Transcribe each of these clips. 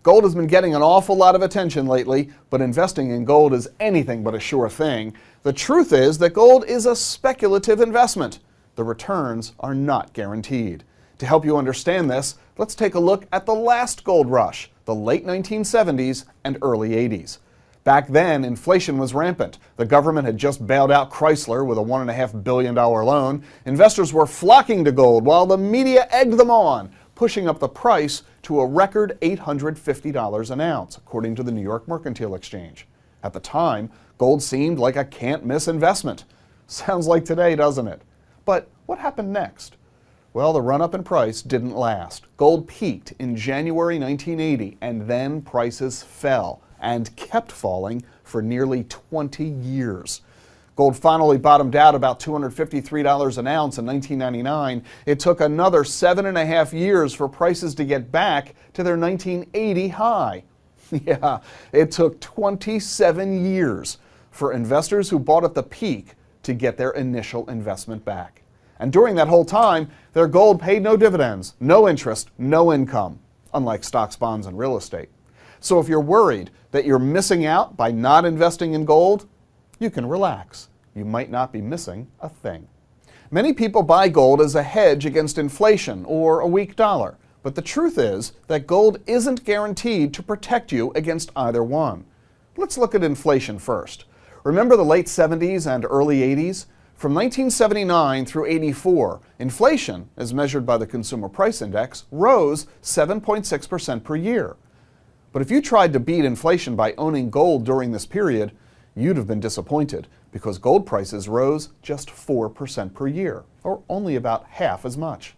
Gold has been getting an awful lot of attention lately, but investing in gold is anything but a sure thing. The truth is that gold is a speculative investment. The returns are not guaranteed. To help you understand this, let's take a look at the last gold rush, the late 1970s and early 80s. Back then, inflation was rampant. The government had just bailed out Chrysler with a $1.5 billion loan. Investors were flocking to gold while the media egged them on, pushing up the price to a record $850 an ounce, according to the New York Mercantile Exchange. At the time, gold seemed like a can't-miss investment. Sounds like today, doesn't it? But what happened next? Well, the run-up in price didn't last. Gold peaked in January 1980, and then prices fell and kept falling for nearly 20 years. Gold finally bottomed out about $253 an ounce in 1999. It took another 7.5 years for prices to get back to their 1980 high. Yeah, it took 27 years for investors who bought at the peak to get their initial investment back. And during that whole time, their gold paid no dividends, no interest, no income, unlike stocks, bonds, and real estate. So if you're worried that you're missing out by not investing in gold, you can relax. You might not be missing a thing. Many people buy gold as a hedge against inflation or a weak dollar, but the truth is that gold isn't guaranteed to protect you against either one. Let's look at inflation first. Remember the late 70s and early 80s? From 1979 through 84, inflation, as measured by the Consumer Price Index, rose 7.6% per year. But if you tried to beat inflation by owning gold during this period, you'd have been disappointed because gold prices rose just 4% per year, or only about half as much.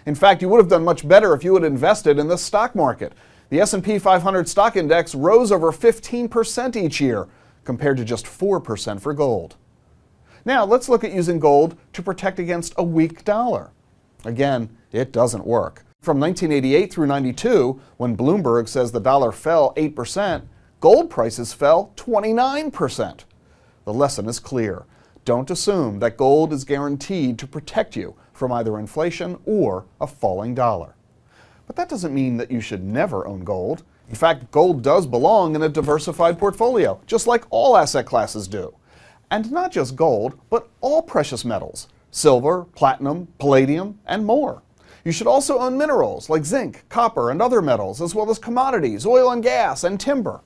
In fact, you would have done much better if you had invested in the stock market. The S&P 500 stock index rose over 15% each year, compared to just 4% for gold. Now, let's look at using gold to protect against a weak dollar. Again, it doesn't work. From 1988 through 92, when Bloomberg says the dollar fell 8%, gold prices fell 29%. The lesson is clear. Don't assume that gold is guaranteed to protect you from either inflation or a falling dollar. But that doesn't mean that you should never own gold. In fact, gold does belong in a diversified portfolio, just like all asset classes do. And not just gold, but all precious metals: silver, platinum, palladium, and more. You should also own minerals like zinc, copper, and other metals, as well as commodities, oil and gas, and timber.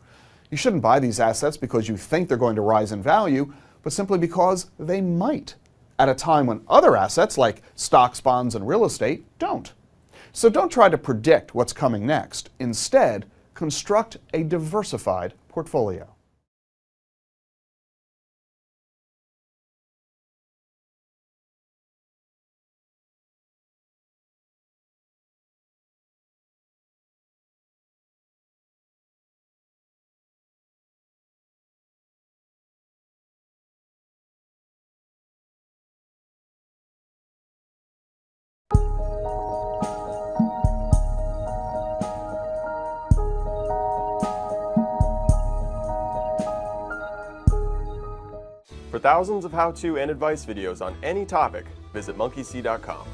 You shouldn't buy these assets because you think they're going to rise in value, but simply because they might, at a time when other assets like stocks, bonds, and real estate don't. So don't try to predict what's coming next. Instead, construct a diversified portfolio. For thousands of how-to and advice videos on any topic, visit monkeysea.com.